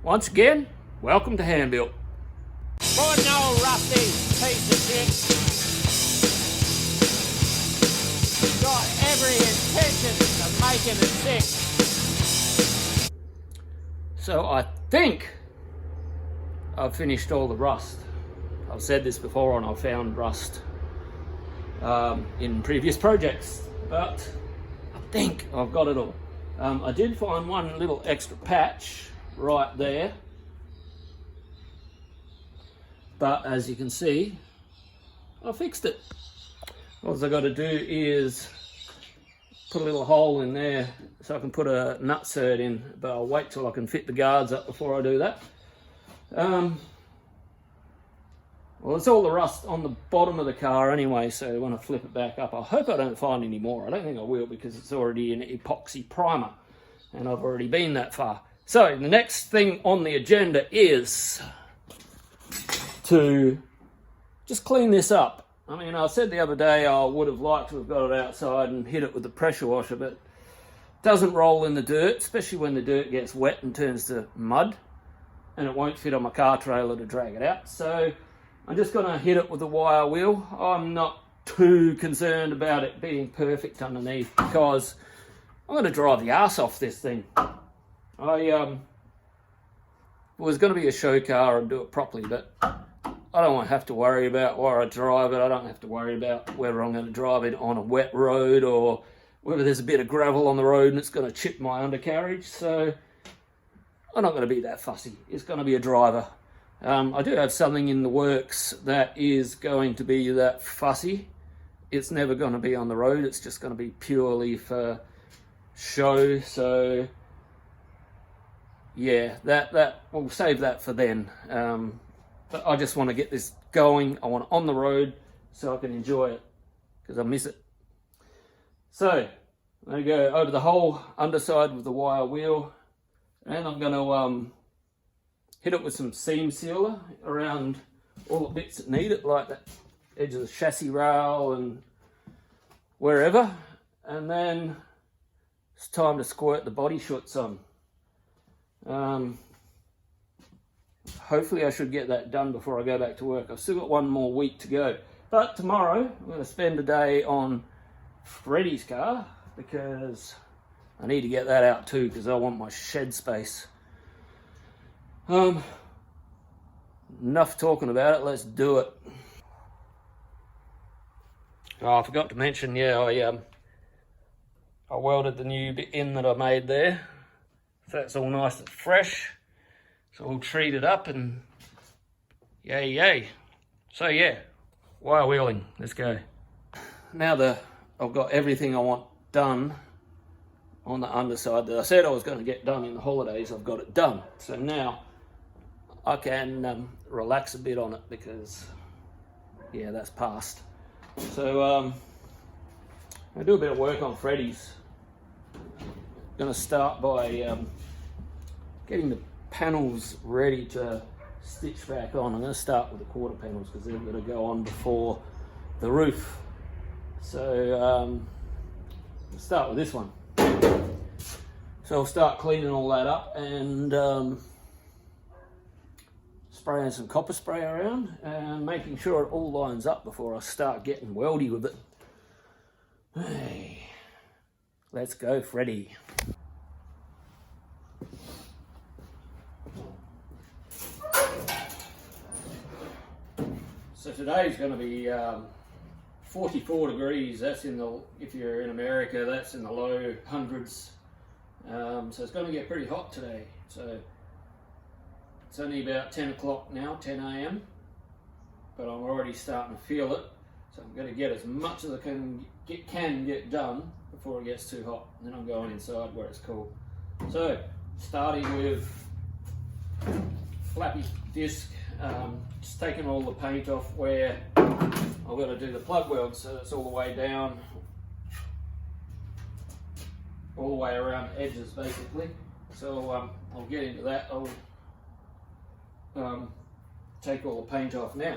Once again, welcome to Handbuilt. Boy, no, Rusty, piece of shit. Got every intention of making it sick. So I think I've finished all the rust. I've said this before and I've found rust in previous projects, but I think I've got it all. I did find one little extra patch right there, but as you can see, I fixed it. All I've got to do is put a little hole in there so I can put a nutsert in, but I'll wait till I can fit the guards up before I do that. Well, it's all the rust on the bottom of the car anyway, so when I flip it back up, I hope I don't find any more. I don't think I will, because it's already an epoxy primer and I've already been that far. So the next thing on the agenda is to just clean this up. I mean, I said the other day I would have liked to have got it outside and hit it with the pressure washer, but it doesn't roll in the dirt, especially when the dirt gets wet and turns to mud, and it won't fit on my car trailer to drag it out. So I'm just going to hit it with a wire wheel. I'm not too concerned about it being perfect underneath, because I'm going to drive the arse off this thing. I was going to be a show car and do it properly, but I don't have to worry about where I drive it. I don't have to worry about whether I'm going to drive it on a wet road or whether there's a bit of gravel on the road and it's going to chip my undercarriage. So I'm not going to be that fussy. It's going to be a driver. I do have something in the works that is going to be that fussy. It's never going to be on the road. It's just going to be purely for show. So yeah, that we'll save that for then. But I just want to get this going. I want it on the road so I can enjoy it, because I miss it. So I'm going to go over the whole underside with the wire wheel, and I'm going to hit it with some seam sealer around all the bits that need it, like that edge of the chassis rail and wherever. And then it's time to squirt the body shorts on. Hopefully I should get that done before I go back to work. I've still got one more week to go. But tomorrow I'm going to spend a day on Freddie's car, because I need to get that out too, because I want my shed space. Enough talking about it, let's do it. Oh, I forgot to mention, I welded the new bit in that I made there. So that's all nice and fresh. It's all treated up and yay. So yeah, wire wheeling, let's go. Now that I've got everything I want done on the underside that I said I was going to get done in the holidays, I've got it done. So now I can relax a bit on it, because yeah, that's past. So I do a bit of work on Freddie's. I'm going to start by getting the panels ready to stitch back on. I'm going to start with the quarter panels, because they're going to go on before the roof. So I'll start with this one. So I'll start cleaning all that up and spraying some copper spray around and making sure it all lines up before I start getting weldy with it. Hey, let's go, Freddie. So today's going to be 44 degrees. That's if you're in America, that's in the low hundreds. So it's going to get pretty hot today. So it's only about 10 o'clock now, 10 a.m. But I'm already starting to feel it. So I'm going to get as much as I can get done before it gets too hot. And then I'm going inside where it's cool. So starting with flappy disc. Just taking all the paint off where I've got to do the plug weld, so it's all the way down, all the way around the edges basically. So I'll get into that. I'll take all the paint off now.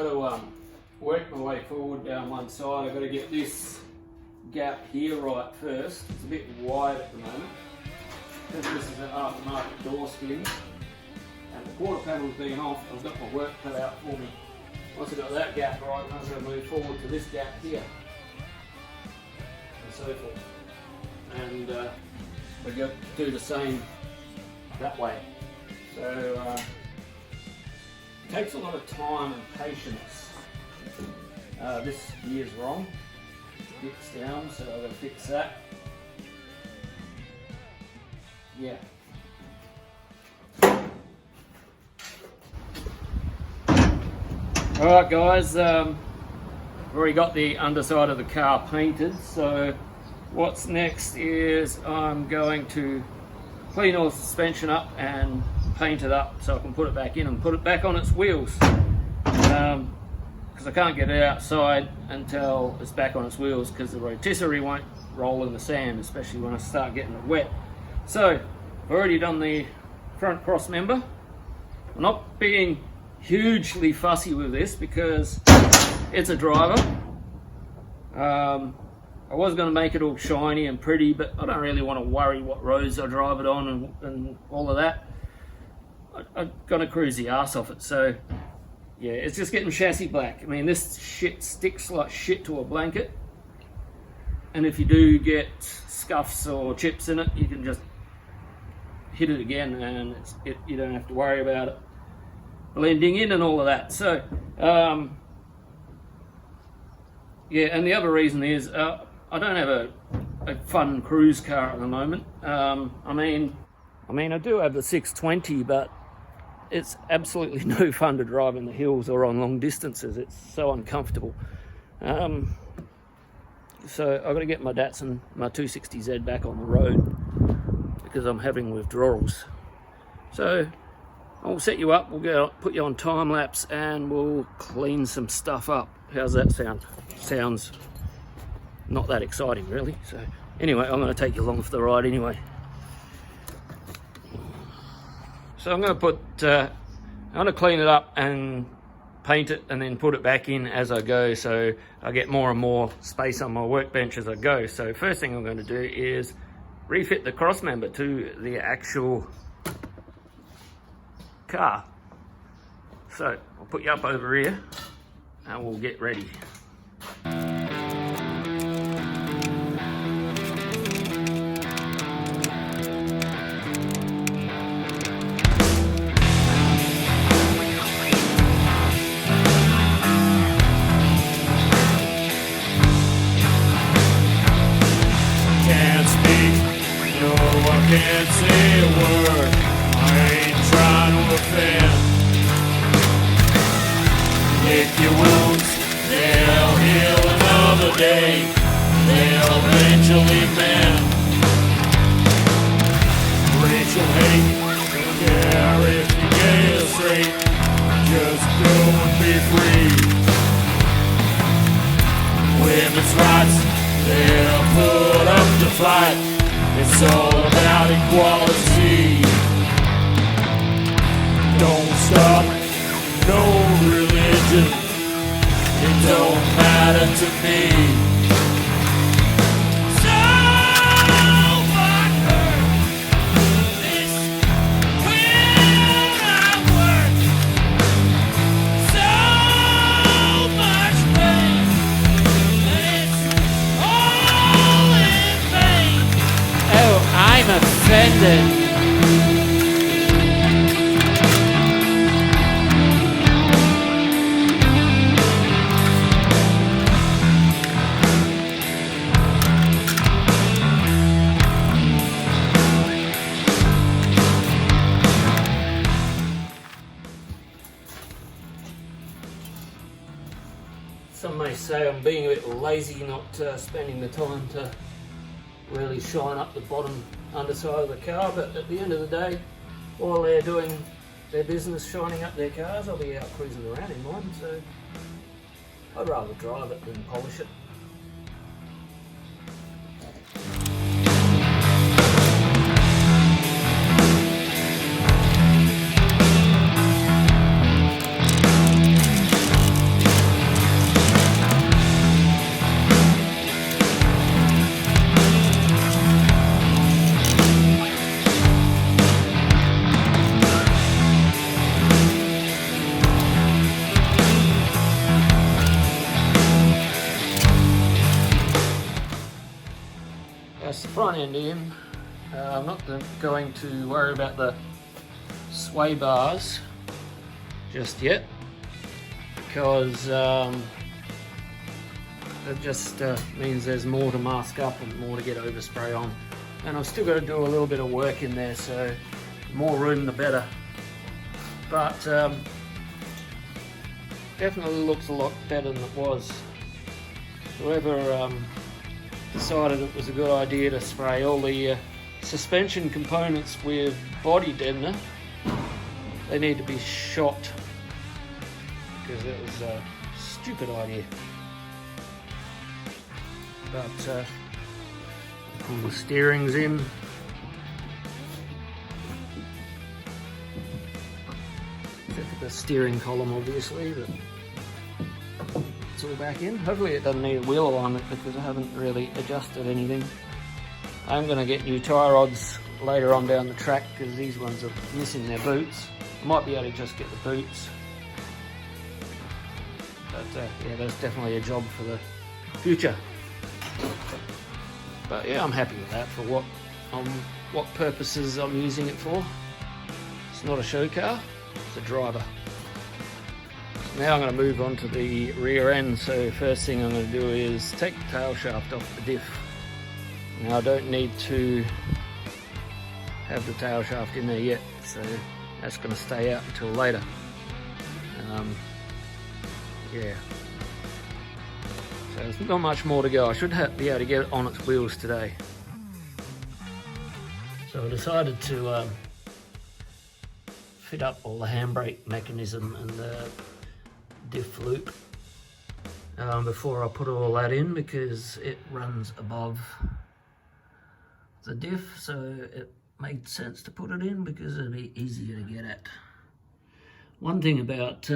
to work my way forward down one side. I've got to get this gap here right first. It's a bit wide at the moment. Because this is an aftermarket door skin and the quarter panel's been off, I've got my work cut out for me. Once I've got that gap right, I'm going to move forward to this gap here and so forth. And we go do the same that way. So it takes a lot of time and patience. This gear's wrong, it's down, so I've got to fix that. Yeah. Alright guys, I've already got the underside of the car painted, so what's next is I'm going to clean all the suspension up and paint it up so I can put it back in and put it back on its wheels. Because I can't get it outside until it's back on its wheels because the rotisserie won't roll in the sand, especially when I start getting it wet. So, I've already done the front cross member. I'm not being hugely fussy with this because it's a driver. I was going to make it all shiny and pretty, but I don't really want to worry what roads I drive it on and all of that. I'm going to cruise the arse off it, so yeah, it's just getting chassis black. I mean, this shit sticks like shit to a blanket, and if you do get scuffs or chips in it, you can just hit it again and you don't have to worry about it blending in and all of that. So yeah, and the other reason is I don't have a fun cruise car at the moment. I mean I do have the 620, but it's absolutely no fun to drive in the hills or on long distances. It's so uncomfortable. So I've got to get my Datsun, my 260Z back on the road because I'm having withdrawals. So I'll set you up, we'll go put you on time lapse and we'll clean some stuff up. How's that sound? Sounds not that exciting really. So anyway, I'm going to take you along for the ride anyway. So I'm going to clean it up and paint it and then put it back in as I go, so I get more and more space on my workbench as I go. So first thing I'm going to do is refit the cross member to the actual car. So I'll put you up over here and we'll get ready. Can't say a word, I ain't trying to offend. Lick your wounds, they'll heal another day, they'll eventually mend. Rachel hate, don't care if you get it straight, just go and be free. Women's rights, they'll put up the fight. It's all about equality. Don't stop, no religion. It don't matter to me. So much hurt. This where I work. So much pain. It's all in vain. Oh, I'm offended. Some may say I'm being a bit lazy, not spending the time to really shine up the bottom underside of the car, but at the end of the day, while they're doing their business shining up their cars, I'll be out cruising around in mine, so I'd rather drive it than polish it. That's the front end in. I'm not going to worry about the sway bars just yet, because it just means there's more to mask up and more to get overspray on. And I've still got to do a little bit of work in there, so the more room the better. But definitely looks a lot better than it was. Whoever decided it was a good idea to spray all the suspension components with body deadener, they need to be shot, because it was a stupid idea. But all the steering's in. Except for the steering column, obviously, but it's all back in. Hopefully it doesn't need a wheel alignment, because I haven't really adjusted anything. I'm going to get new tie rods later on down the track, because these ones are missing their boots. I might be able to just get the boots. But yeah, that's definitely a job for the future. But yeah, I'm happy with that for what purposes I'm using it for. It's not a show car, it's a driver. Now I'm going to move on to the rear end. So first thing I'm going to do is take the tail shaft off the diff. Now I don't need to have the tail shaft in there yet, so that's going to stay out until later. Yeah. So there's not much more to go. I should be able to get it on its wheels today. So I decided to fit up all the handbrake mechanism and the diff loop before I put all that in, because it runs above the diff, so it made sense to put it in because it'd be easier to get at. One thing about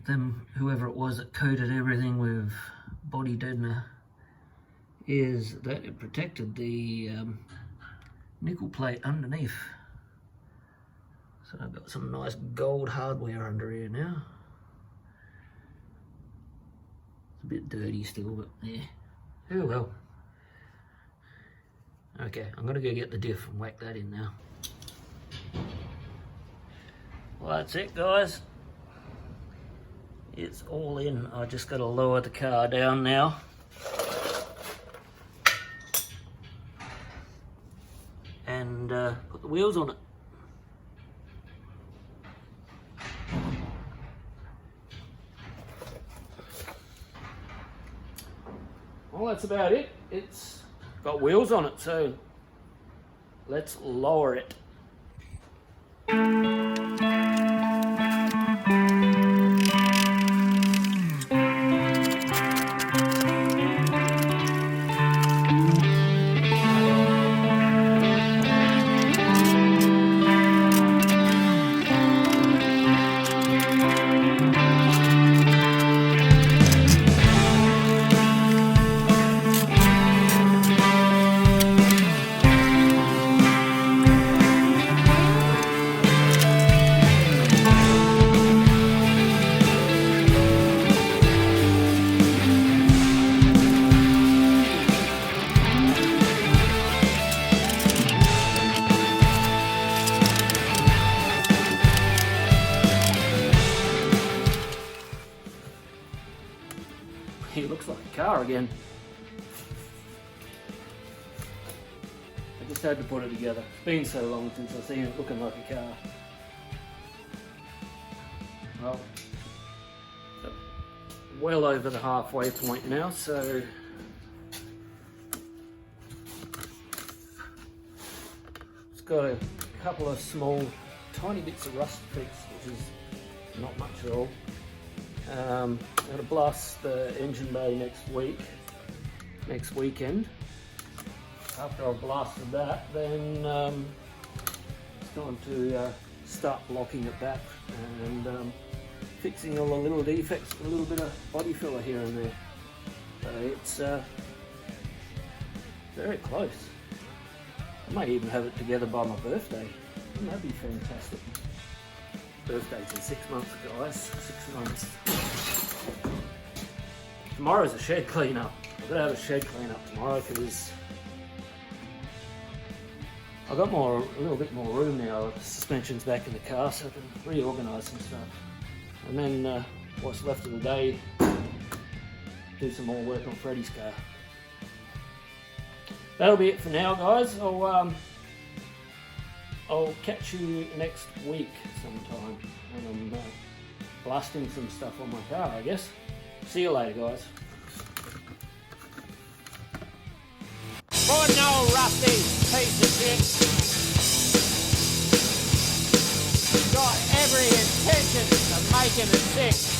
them, whoever it was that coated everything with body deadener, is that it protected the nickel plate underneath. So I've got some nice gold hardware under here now. It's a bit dirty still, but yeah, oh well. Okay, I'm gonna go get the diff and whack that in now. Well, that's it, guys. It's all in. I just gotta lower the car down now. And put the wheels on it. Well, that's about it. It's got wheels on it, so let's lower it. It looks like a car again. I just had to put it together. It's been so long since I've seen it looking like a car. Well over the halfway point now, so it's got a couple of small, tiny bits of rust fix, which is not much at all. I'm going to blast the engine bay next weekend. After I've blasted that, then it's going to start blocking it back and fixing all the little defects with a little bit of body filler here and there. So it's very close. I might even have it together by my birthday. Wouldn't that be fantastic? Birthday's in 6 months, guys. 6 months. Tomorrow's a shed clean up. I've got to have a shed clean up tomorrow because I've got a little bit more room now. The suspension's back in the car, so I can reorganise some stuff. And then what's left of the day, do some more work on Freddie's car. That'll be it for now, guys. I'll catch you next week sometime when I'm blasting some stuff on my car, I guess. See you later, guys. For no rusty piece of shit. Got every intention of making it sick.